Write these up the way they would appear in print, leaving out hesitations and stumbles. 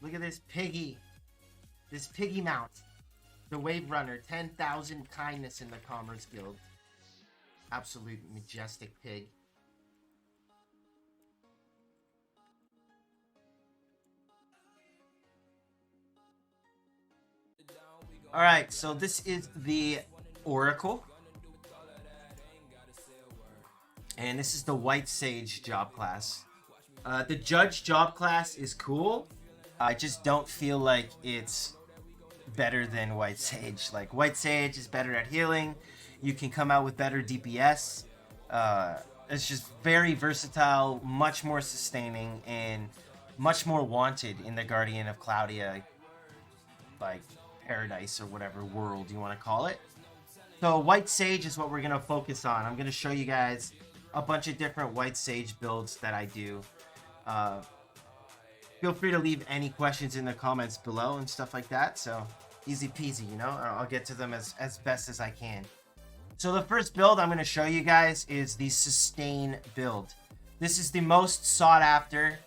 Look at this piggy. This piggy mount. The Wave Runner. 10,000 kindness in the Commerce Guild. Absolute majestic pig. Alright, so this is the Oracle. And this is the WhiteSage job class. The Judge job class is cool. I just don't feel like it's better than WhiteSage. Like, WhiteSage is better at healing. You can come out with better DPS. It's just very versatile, much more sustaining, and much more wanted in the Guardian of Cloudia, like, paradise or whatever world you want to call it. So WhiteSage is what we're going to focus on. I'm going to show you guys a bunch of different WhiteSage builds that I do. Feel free to leave any questions in the comments below and stuff like that. So easy peasy, you know, I'll get to them as best as I can. So the first build I'm going to show you guys is the Sustain build. This is the most sought after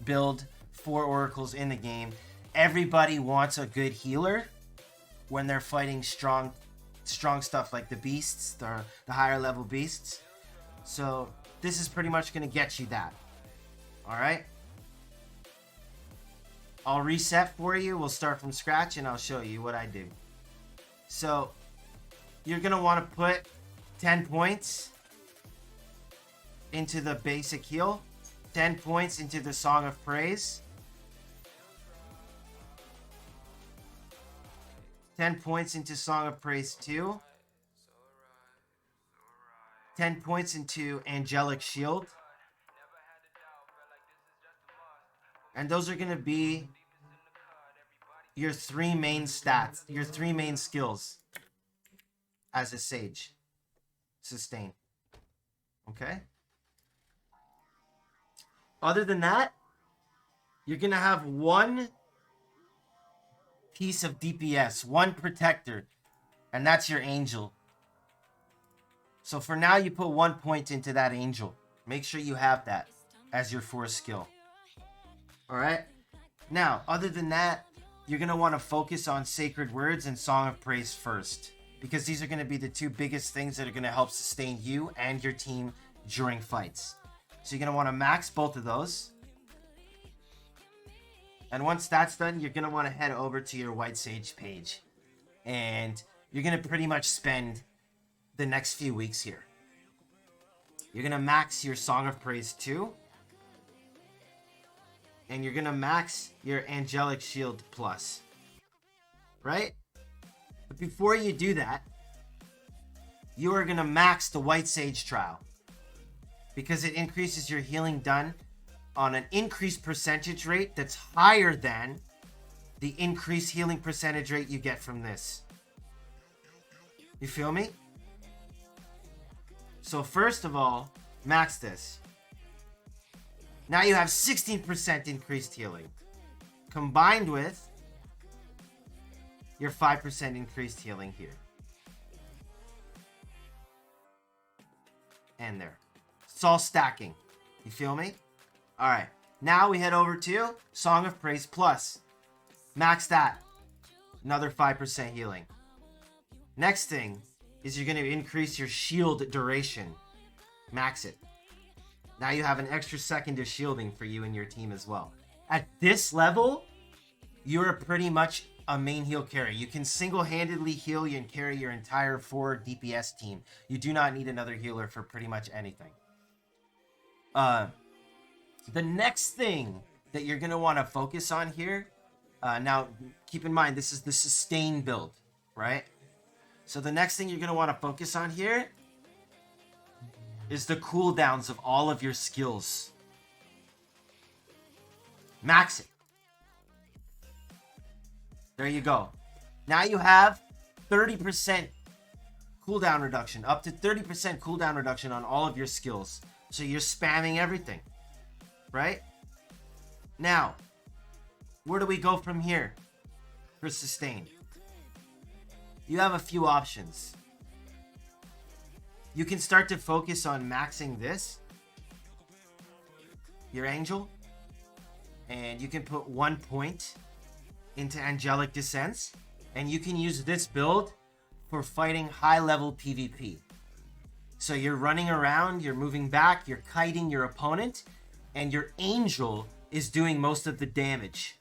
build for Oracles in the game. Everybody wants a good healer when they're fighting strong stuff like the beasts, the higher level beasts. So this is pretty much going to get you that. Alright? I'll reset for you. We'll start from scratch and I'll show you what I do. So you're going to want to put 10 points into the basic heal, 10 points into the Song of Praise, 10 points into Song of Praise 2, 10 points into Angelic Shield, and those are going to be your 3 main stats, your 3 main skills as a Sage. Sustain. Okay? Other than that, you're going to have 1 piece of DPS, 1 protector, and that's your Angel. So for now, you put 1 point into that Angel. Make sure you have that as your 4th skill. Alright? Now, other than that, you're going to want to focus on Sacred Words and Song of Praise first, because these are going to be the 2 biggest things that are going to help sustain you and your team during fights. So you're going to want to max both of those. And once that's done, you're going to want to head over to your WhiteSage page. And you're going to pretty much spend the next few weeks here. You're going to max your Song of Praise 2. And you're going to max your Angelic Shield Plus. Right? But before you do that, you are going to max the WhiteSage trial. Because it increases your healing done on an increased percentage rate that's higher than the increased healing percentage rate you get from this. You feel me? So first of all, max this. Now you have 16% increased healing. Combined with your 5% increased healing here. And there. It's all stacking. You feel me? Alright. Now we head over to Song of Praise Plus. Max that. Another 5% healing. Next thing is you're going to increase your shield duration. Max it. Now you have an extra second of shielding for you and your team as well. At this level, you're pretty much a main heal carry. You can single-handedly heal and carry your entire 4 DPS team. You do not need another healer for pretty much anything. The next thing that you're going to want to focus on here, now keep in mind this is the Sustain build, right? So the next thing you're going to want to focus on here is the cooldowns of all of your skills. Max it. There you go. Now you have 30% cooldown reduction, up to 30% cooldown reduction on all of your skills. So you're spamming everything, right? Now, where do we go from here for Sustain? You have a few options. You can start to focus on maxing this, your Angel, and you can put 1 point into Angelic Descents, and you can use this build for fighting high level PvP. So you're running around, you're moving back, you're kiting your opponent, and your Angel is doing most of the damage.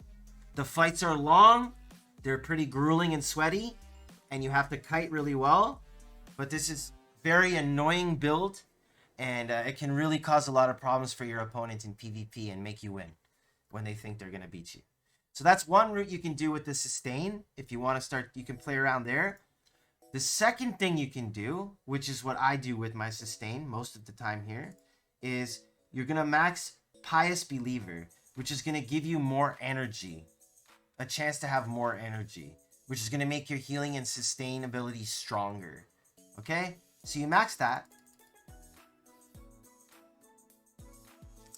The fights are long, they're pretty grueling and sweaty, and you have to kite really well, but this is very annoying build, and it can really cause a lot of problems for your opponent in PvP and make you win when they think they're going to beat you. So that's one route you can do with the sustain. If you want to start, you can play around there. The second thing you can do, which is what I do with my sustain most of the time here, is you're going to max Pious Believer, which is going to give you more energy. A chance to have more energy, which is going to make your healing and sustain ability stronger. Okay? So you max that.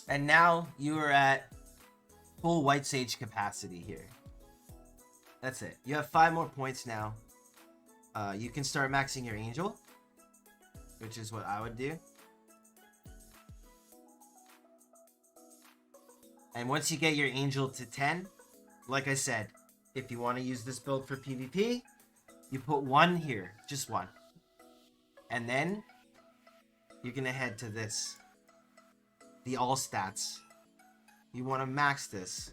And now you are at full WhiteSage capacity here. That's it. You have 5 more points now. You can start maxing your Angel, which is what I would do. And once you get your Angel to 10, like I said, if you want to use this build for PvP, you put 1 here, just 1. And then you're going to head to this, the all stats. You want to max this.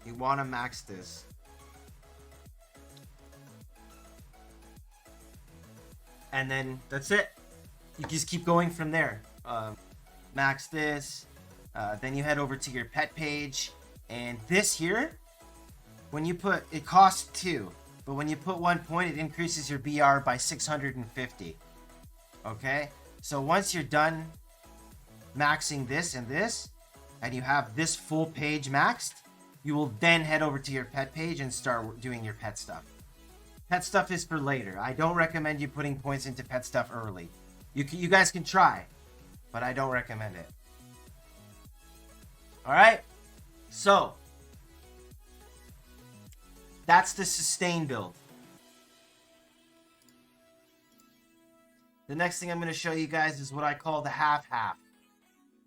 You want to max this. And then that's it. You just keep going from there. Max this. Then you head over to your pet page. And this here, when you put, it costs 2. But when you put 1 point, it increases your BR by 650. Okay? So once you're done maxing this, and you have this full page maxed, you will then head over to your pet page and start doing your pet stuff. Pet stuff is for later. I don't recommend you putting points into pet stuff early. You guys can try, but I don't recommend it. Alright? So, that's the sustain build. The next thing I'm going to show you guys is what I call the half-half.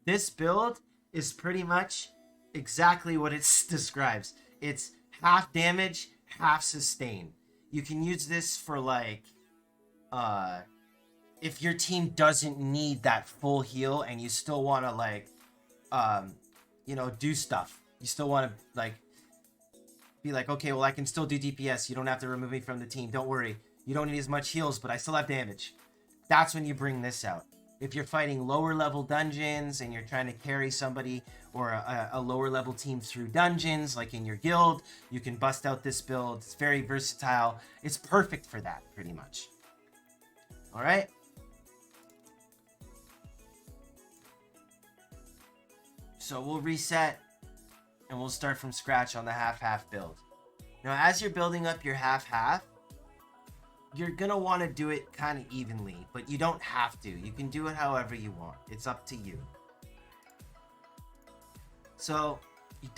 This build is pretty much exactly what it describes. It's half damage, half sustain. You can use this for like, if your team doesn't need that full heal and you still want to like, you know, do stuff. You still want to like, be like, okay, well I can still do DPS. You don't have to remove me from the team. Don't worry. You don't need as much heals, but I still have damage. That's when you bring this out. If you're fighting lower level dungeons and you're trying to carry somebody or a lower level team through dungeons, like in your guild, you can bust out this build. It's very versatile. It's perfect for that, pretty much. All right. So we'll reset and we'll start from scratch on the half-half build. Now, as you're building up your half-half, you're gonna want to do it kind of evenly, but you don't have to. You can do it however you want. It's up to you. So you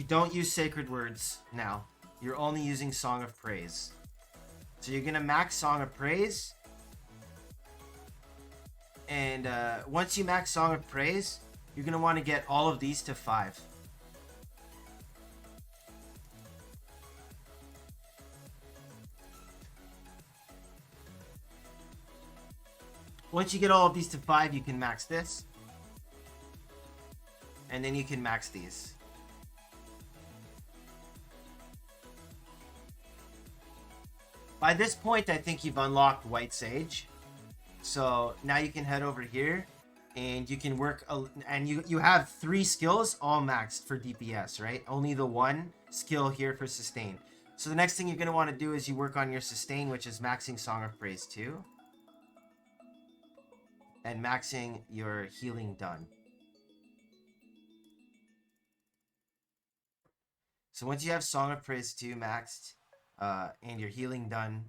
don't use sacred words now. You're only using Song of Praise. So you're gonna max Song of Praise, and once you max Song of Praise, you're gonna want to get all of these to 5. Once you get all of these to 5, you can max this. And then you can max these. By this point, I think you've unlocked WhiteSage. So now you can head over here and you can work, and you have 3 skills all maxed for DPS, right? Only the 1 skill here for sustain. So the next thing you're going to want to do is you work on your sustain, which is maxing Song of Praise 2. And maxing your healing done. So once you have Song of Praise 2 maxed, and your healing done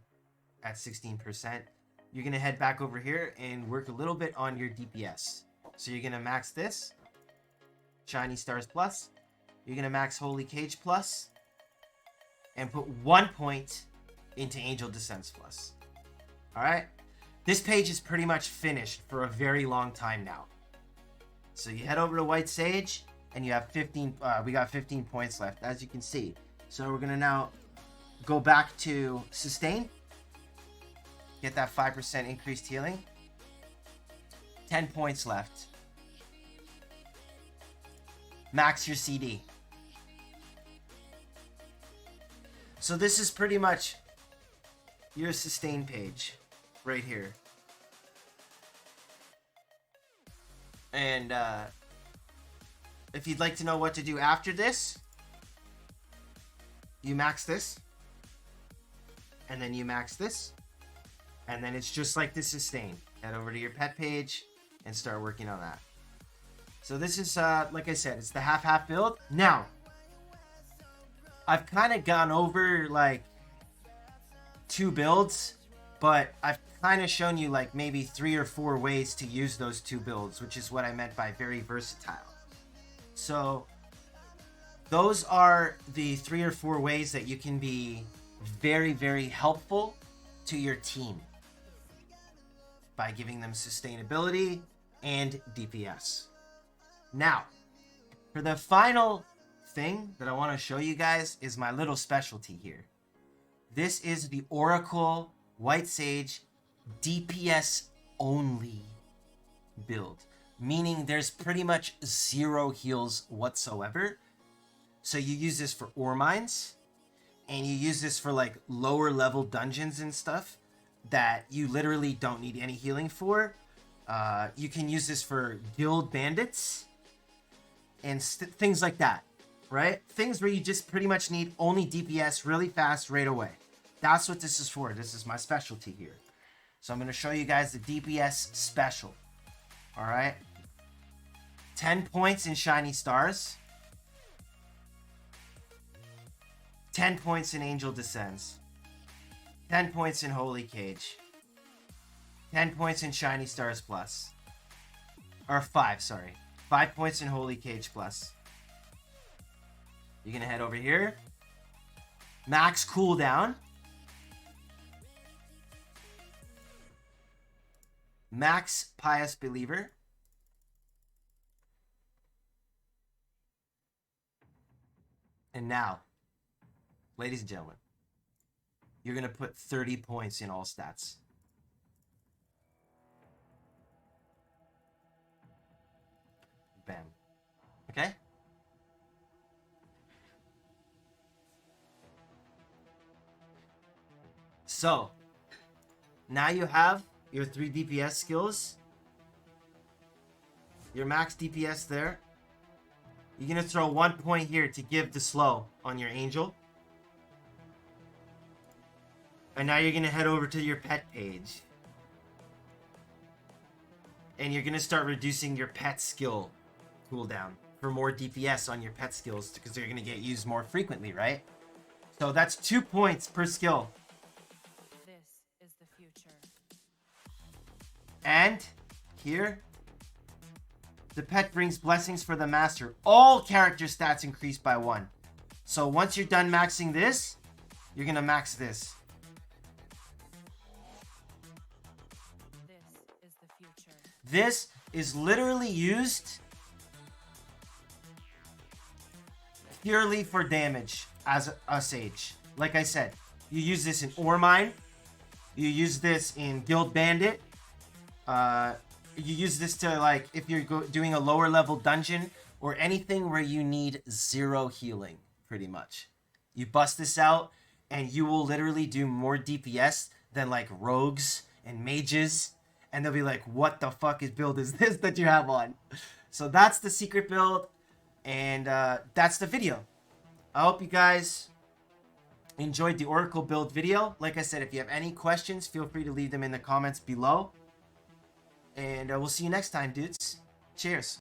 at 16%, you're going to head back over here and work a little bit on your DPS. So you're going to max this, Shiny Stars Plus. You're going to max Holy Cage Plus, and put 1 point into Angel Descents Plus. Alright? This page is pretty much finished for a very long time now. So you head over to WhiteSage, and you have 15. We got 15 points left, as you can see. So we're gonna now go back to sustain. Get that 5% increased healing. 10 points left. Max your CD. So this is pretty much your sustain page right here. And if you'd like to know what to do after this, you max this. And then you max this. And then it's just like the sustain. Head over to your pet page and start working on that. So this is, like I said, it's the half-half build. Now, I've kind of gone over, like, 2 builds, but I've kind of shown you, like, maybe 3 or 4 ways to use those 2 builds, which is what I meant by very versatile. So, those are the 3 or 4 ways that you can be very, very helpful to your team by giving them sustainability and DPS. Now, for the final thing that I want to show you guys is my little specialty here. This is the Oracle WhiteSage DPS only build, meaning there's pretty much 0 heals whatsoever. So you use this for ore mines, and you use this for like lower level dungeons and stuff that you literally don't need any healing for. You can use this for guild bandits and things like that, right? Things where you just pretty much need only DPS really fast right away. That's what this is for. This is my specialty here. So I'm going to show you guys the DPS special. All right. 10 points in Shiny Stars. 10 points in Angel Descends. 10 points in Holy Cage. 10 points in Shiny Stars Plus. Or 5, sorry. 5 points in Holy Cage Plus. You're going to head over here. Max cooldown. Max Pious Believer. And now, ladies and gentlemen, you're going to put 30 points in all stats. Bam. Okay? So, now you have your 3 DPS skills. Your max DPS there. You're going to throw 1 point here to give the slow on your angel. And now you're going to head over to your pet page. And you're going to start reducing your pet skill cooldown for more DPS on your pet skills because they're going to get used more frequently, right? So that's 2 points per skill. This is the future. And here, the pet brings blessings for the master. All character stats increase by 1. So once you're done maxing this, you're going to max this. This is the future. This is literally used purely for damage as a sage. Like I said, you use this in ore mine. You use this in guild bandit. You use this to, like, if you're doing a lower level dungeon or anything where you need 0 healing, pretty much. You bust this out and you will literally do more DPS than like rogues and mages. And they'll be like, what the fuck build is this that you have on? So that's the secret build. And that's the video. I hope you guys enjoyed the Oracle build video. Like I said, if you have any questions, feel free to leave them in the comments below. And we'll see you next time, dudes. Cheers.